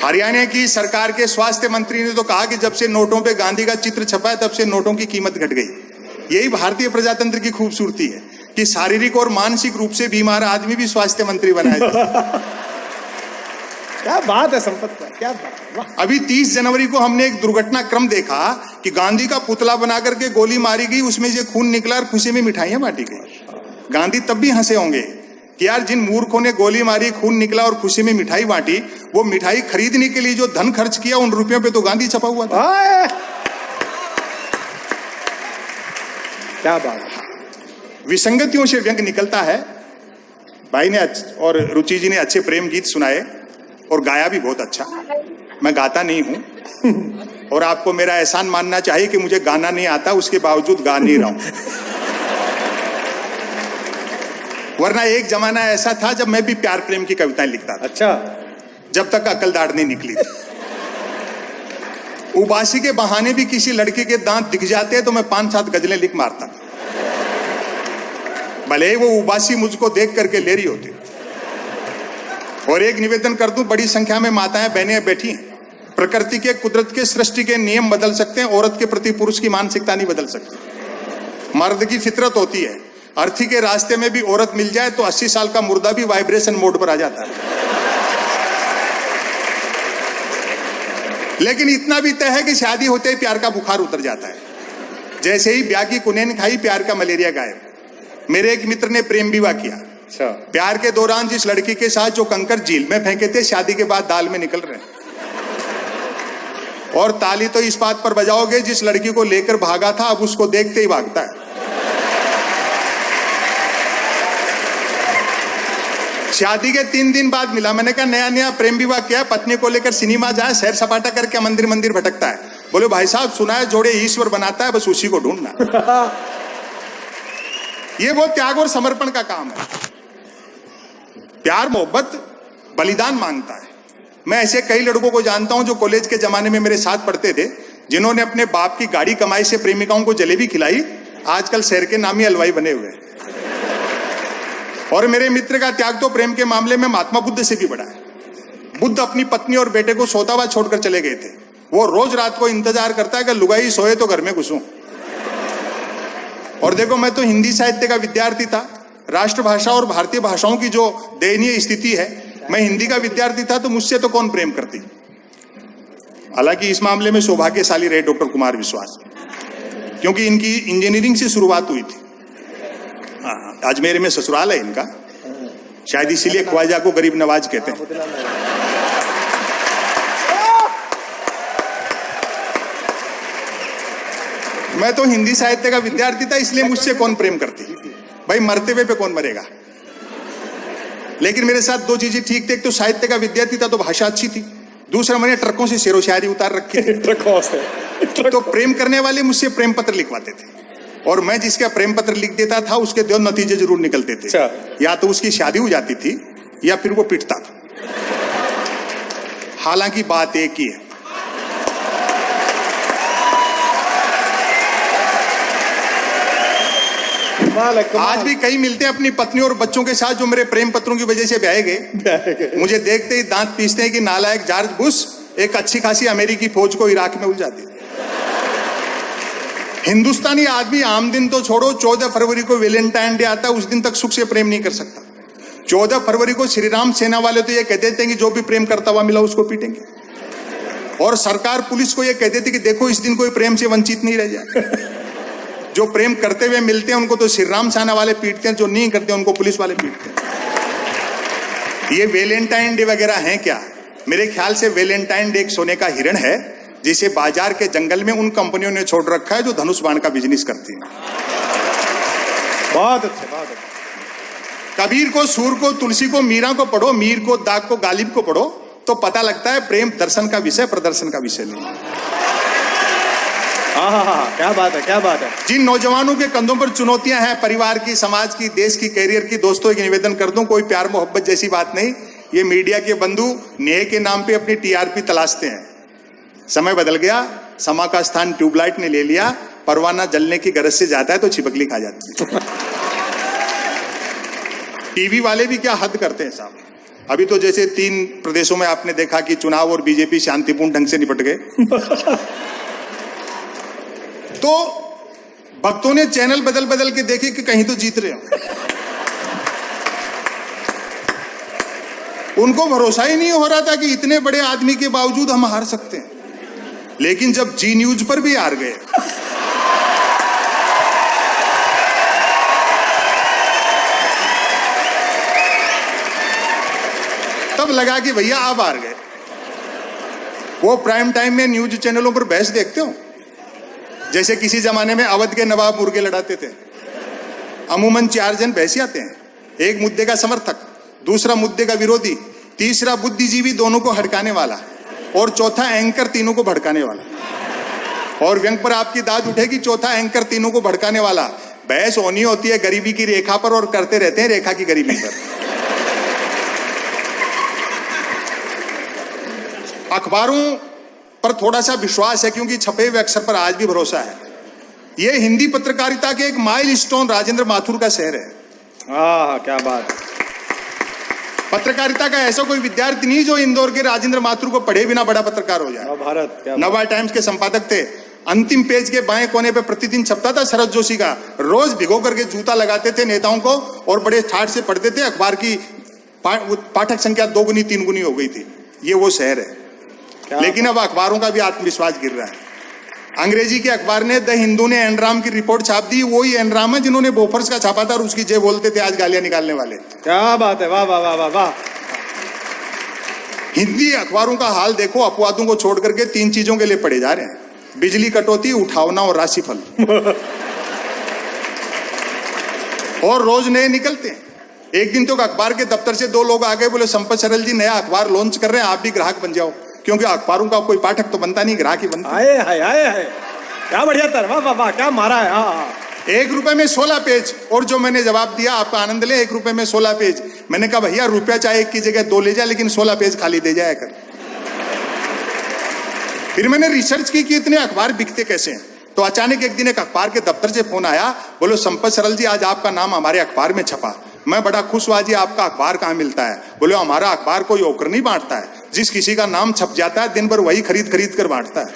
हरियाणा की सरकार के स्वास्थ्य मंत्री ने तो कहा कि जब से नोटों पे गांधी का चित्र छपा है तब से नोटों की कीमत घट गई। यही भारतीय प्रजातंत्र की खूबसूरती है कि शारीरिक और मानसिक रूप से बीमार आदमी भी स्वास्थ्य मंत्री बनाया जाता। क्या बात है संपत का, क्या बात। अभी 30 जनवरी को हमने एक दुर्घटना क्रम देखा कि गांधी का पुतला बना करके गोली मारी गई, उसमें से खून निकला और खुशी में मिठाइयां बांटी गई। गांधी तब भी हंसे होंगे कि यार जिन मूर्खों ने गोली मारी, खून निकला और खुशी में मिठाई बांटी, वो मिठाई खरीदने के लिए जो धन खर्च किया उन रुपयों पे तो गांधी छपा हुआ था। क्या बात। विसंगतियों से व्यंग निकलता है। भाई ने और रुचि जी ने अच्छे प्रेम गीत सुनाए और गाया भी बहुत अच्छा। मैं गाता नहीं हूं और आपको मेरा एहसान मानना चाहिए कि मुझे गाना नहीं आता, उसके बावजूद गा नहीं रहा हूं। वरना एक जमाना ऐसा था जब मैं भी प्यार प्रेम की कविताएं लिखता था। अच्छा। जब तक अकल दाढ़ नहीं निकली थी। उबासी के बहाने भी किसी लड़के के दांत दिख जाते तो मैं 5-7 गजलें लिख मारता, भले ही वो उबासी मुझको देख करके ले रही होती। और एक निवेदन कर दूं, बड़ी संख्या में माताएं बहनें बैठी हैं। प्रकृति के, कुदरत के, सृष्टि के नियम बदल सकते हैं, औरत के प्रति पुरुष की मानसिकता नहीं बदल सकती। मर्द की फितरत होती है, अर्थी के रास्ते में भी औरत मिल जाए तो 80 साल का मुर्दा भी वाइब्रेशन मोड पर आ जाता है। लेकिन इतना भी तय है कि शादी होते ही प्यार का बुखार उतर जाता है। जैसे ही ब्याह की कुनैन खाई, प्यार का मलेरिया गायब। मेरे एक मित्र ने प्रेम विवाह किया। अच्छा। प्यार के दौरान जिस लड़की के साथ जो कंकर झील में फेंके थे, शादी के बाद दाल में निकल रहे हैं। और ताली तो इस बात पर बजाओगे, जिस लड़की को लेकर भागा था अब उसको देखते ही भागता है। शादी के 3 दिन बाद मिला। मैंने कहा नया नया प्रेम विवाह किया, पत्नी को लेकर सिनेमा जाए, सैर सपाटा करके मंदिर मंदिर भटकता है। बोले भाई साहब सुना है जोड़े ईश्वर बनाता है, बस उसी को ढूंढना। ये बहुत त्याग और समर्पण का काम है। प्यार मोहब्बत बलिदान मांगता है। मैं ऐसे कई लड़कों को जानता हूं जो कॉलेज के जमाने में मेरे साथ पढ़ते थे, जिन्होंने अपने बाप की गाड़ी कमाई से प्रेमिकाओं को जलेबी खिलाई, आजकल शहर के नामी हलवाई बने हुए हैं। और मेरे मित्र का त्याग तो प्रेम के मामले में महात्मा बुद्ध से भी बड़ा है। बुद्ध अपनी पत्नी और बेटे को सोता हुआ छोड़कर चले गए थे। वो रोज रात को इंतजार करता है कि लुगाई सोए तो घर में घुसूं। और देखो, मैं तो हिंदी साहित्य का विद्यार्थी था। राष्ट्रभाषा और भारतीय भाषाओं की जो दयनीय स्थिति है, मैं हिंदी का विद्यार्थी था तो मुझसे तो कौन प्रेम करती। हालांकि इस मामले में सौभाग्यशाली रहे डॉक्टर कुमार विश्वास, क्योंकि इनकी इंजीनियरिंग से शुरुआत हुई थी। अजमेर में ससुराल है इनका, शायद इसीलिए ख्वाजा को गरीब नवाज कहते हैं। मैं तो हिंदी साहित्य का विद्यार्थी था, इसलिए मुझसे कौन प्रेम करती। भाई मरते हुए पे कौन मरेगा। लेकिन मेरे साथ 2 चीजें ठीक थे। एक तो साहित्य का विद्यार्थी था तो भाषा अच्छी थी, दूसरा मैंने ट्रकों से शेरो शायरी उतार रखी थी। ट्रकों से। तो प्रेम करने वाले मुझसे प्रेम पत्र लिखवाते थे और मैं जिसका प्रेम पत्र लिख देता था उसके 2 नतीजे जरूर निकलते थे। या तो उसकी शादी हो जाती थी या फिर वो पिटता था। हालांकि बात एक ही है, आज भी कई मिलते हैं अपनी पत्नी और बच्चों के साथ जो मेरे प्रेम पत्रों की वजह से ब्याहे गए। मुझे देखते ही दांत पीसते हैं कि नालायक जॉर्ज बुश एक अच्छी खासी अमेरिकी फौज को इराक में उलझा दिया। हिंदुस्तानी आदमी आम दिन तो छोड़ो, 14 फरवरी को वैलेंटाइन डे आता है, उस दिन तक सुख से प्रेम नहीं कर सकता। 14 फरवरी को श्री राम सेना वाले तो ये कह देते हैं कि जो भी प्रेम करता हुआ मिला उसको पीटेंगे। और सरकार पुलिस को ये कह देती कि देखो इस दिन कोई प्रेम से वंचित नहीं रह जाए। जो प्रेम करते हुए मिलते हैं उनको तो श्री राम सेना वाले पीटते हैं, जो नहीं करते उनको पुलिस वाले पीटते हैं। ये वैलेंटाइन डे वगैरह हैं क्या? मेरे ख्याल से वैलेंटाइन डे एक सोने का हिरण है जिसे बाजार के जंगल में उन कंपनियों ने छोड़ रखा है जो धनुष बाण का बिजनेस करती है। बहुत अच्छे, बहुत अच्छे। कबीर को, सूर को, तुलसी को, मीरा को पढ़ो, मीर को, दाग को, गालिब को पढ़ो तो पता लगता है प्रेम दर्शन का विषय, प्रदर्शन का विषय नहीं। क्या बात है, क्या बात है। जिन नौजवानों के कंधों पर चुनौतियां हैं, परिवार की, समाज की, देश की, कैरियर की, दोस्तों एक निवेदन कर दूं, कोई प्यार मोहब्बत जैसी बात नहीं। ये मीडिया के बंधु नेह के नाम पे अपनी टीआरपी तलाशते हैं। समय बदल गया, समा का स्थान ट्यूबलाइट ने ले लिया। परवाना जलने की गरज से जाता है तो छिपकली खा जाती है। टीवी वाले भी क्या हद करते हैं साहब। अभी तो जैसे 3 प्रदेशों में आपने देखा कि चुनाव और बीजेपी शांतिपूर्ण ढंग से निपट गए। तो भक्तों ने चैनल बदल बदल के देखे कि कहीं तो जीत रहे हो। उनको भरोसा ही नहीं हो रहा था कि इतने बड़े आदमी के बावजूद हम हार सकते हैं। लेकिन जब जी न्यूज पर भी हार गए, तब लगा कि भैया आप हार गए। वो प्राइम टाइम में न्यूज चैनलों पर बहस देखते हो, जैसे किसी जमाने में अवध के नवाब मुर्गे लड़ाते थे। अमूमन 4 जन बहसी आते हैं, एक मुद्दे का समर्थक, दूसरा मुद्दे का विरोधी, तीसरा बुद्धिजीवी दोनों को हड़काने वाला, और चौथा एंकर तीनों को भड़काने वाला। और व्यंग पर आपकी दाद उठेगी, चौथा एंकर तीनों को भड़काने वाला। बहस होनी होती है गरीबी की रेखा पर और करते रहते हैं रेखा की गरीबी पर। अखबारों पर थोड़ा सा विश्वास है क्योंकि छपे हुए अक्षर पर आज भी भरोसा है। यह हिंदी पत्रकारिता के एक माइलस्टोन राजेंद्र माथुर का शहर है। क्या बात। पत्रकारिता का ऐसा कोई विद्यार्थी नहीं जो इंदौर के राजेंद्र माथुर को पढ़े बिना बड़ा पत्रकार हो जाए। भारत नवा टाइम्स के संपादक थे। अंतिम पेज के बाएं कोने पे प्रतिदिन छपता था शरद जोशी का। रोज भिगो करके जूता लगाते थे नेताओं को और बड़े ठाठ से पढ़ते थे। अखबार की पाठक संख्या 2 गुनी 3 गुनी हो गई थी। ये वो शहर है। लेकिन अब अखबारों का भी आत्मविश्वास गिर रहा है। अंग्रेजी के अखबार ने द हिंदू ने एनराम की रिपोर्ट छाप दी। वही एनराम है जिन्होंने बोफर्स का छापा था और उसकी जय बोलते थे आज गालियां निकालने वाले। क्या बात है, वाह वाह वाह वाह वाह। हिंदी अखबारों का हाल देखो, अपवादों को छोड़ करके 3 चीजों के लिए पढ़े जा रहे हैं: बिजली कटौती, उठावना और राशिफल। और रोज नए निकलते हैं। एक दिन तो अखबार के दफ्तर से 2 लोग आ गए, बोले संपत सरल जी नया अखबार लॉन्च कर रहे हैं, आप भी ग्राहक बन जाओ। क्योंकि अखबारों का कोई पाठक तो बनता नहीं, ग्राहक ही बनता। आए हाय आए हाय, क्या बढ़िया तर, वाह वाह वाह, क्या मारा है। हाँ, 1 रुपए में 16 पेज। और जो मैंने जवाब दिया, आपका आनंद ले, 1 रुपए में 16 पेज। मैंने कहा भैया रुपया चाहे 1 की जगह 2 ले जाए, लेकिन 16 पेज खाली दे जाया कर। फिर मैंने रिसर्च की कि इतने अखबार बिकते कैसे हैं। तो अचानक एक दिन एक अखबार के दफ्तर से फोन आया, बोलो संपत सरल जी आज आपका नाम हमारे अखबार में छपा। मैं बड़ा खुश हुआ, जी आपका अखबार कहाँ मिलता है? बोले हमारा अखबार कोई होकर नहीं बांटता है, जिस किसी का नाम छप जाता है दिन भर वही खरीद खरीद कर बांटता है।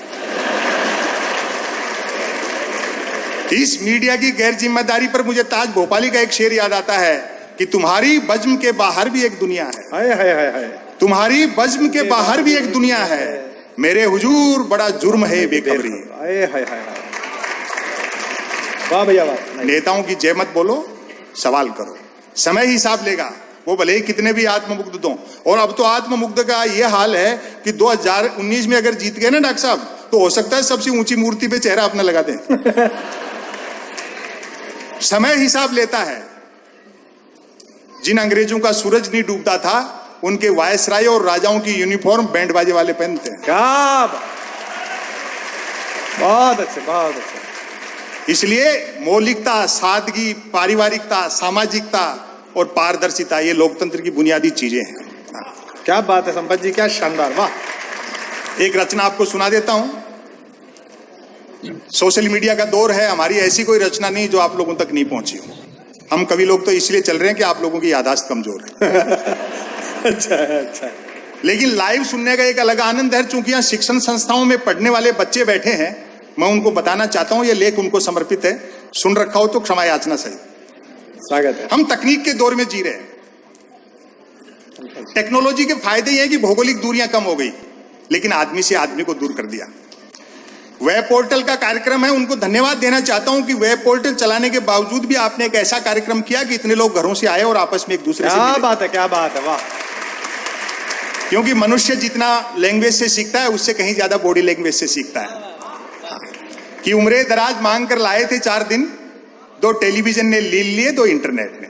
इस मीडिया की गैर जिम्मेदारी पर मुझे ताज भोपाली का एक शेर याद आता है कि तुम्हारी बज्म के बाहर भी एक दुनिया है। हाय हाय हाय हाय, तुम्हारी बज्म के बाहर भी एक दुनिया है, मेरे हुजूर बड़ा जुर्म है बेखबरी। हाय हाय हाय, वाह भैया वाह। नेताओं की जय मत बोलो, सवाल करो, समय ही हिसाब लेगा। वो भले ही कितने भी आत्ममुग्ध दो। और अब तो आत्ममुग्ध का ये हाल है कि 2019 में अगर जीत गए ना डॉक्टर साहब, तो हो सकता है सबसे ऊंची मूर्ति पे चेहरा अपना लगा दें। समय हिसाब लेता है। जिन अंग्रेजों का सूरज नहीं डूबता था, उनके वायसराय और राजाओं की यूनिफॉर्म बैंड बाजे वाले पहनते हैं। क्या बहुत अच्छे, बहुत अच्छे। इसलिए मौलिकता, सादगी, पारिवारिकता, सामाजिकता और पारदर्शिता ये लोकतंत्र की बुनियादी चीजें हैं। क्या बात है संपत जी, क्या शानदार, वाह। एक रचना आपको सुना देता हूं। सोशल मीडिया का दौर है, हमारी ऐसी कोई रचना नहीं जो आप लोगों तक नहीं पहुंची हो। हम कवि लोग तो इसलिए चल रहे हैं कि आप लोगों की याददाश्त कमजोर है। अच्छा अच्छा। लेकिन लाइव सुनने का एक अलग आनंद है। चूंकि यहाँ शिक्षण संस्थाओं में पढ़ने वाले बच्चे बैठे हैं, मैं उनको बताना चाहता हूं, यह लेख उनको समर्पित है। सुन रखा हो तो क्षमा याचना सही। स्वागत है। हम तकनीक के दौर में जी रहे हैं। टेक्नोलॉजी के फायदे ये हैं कि भौगोलिक दूरियां कम हो गई, लेकिन आदमी से आदमी को दूर कर दिया। वेब पोर्टल का कार्यक्रम है, उनको धन्यवाद देना चाहता हूं कि वेब पोर्टल चलाने के बावजूद भी आपने एक ऐसा कार्यक्रम किया कि इतने लोग घरों से आए और आपस में एक दूसरे से मिले। क्या बात है, क्या बात है, वाह। क्योंकि मनुष्य जितना लैंग्वेज से सीखता है, उससे कहीं ज्यादा बॉडी लैंग्वेज से सीखता है। कि उम्रे दराज मांग कर लाए थे 4 दिन, 2 टेलीविजन ने लील लिए, 2 इंटरनेट ने।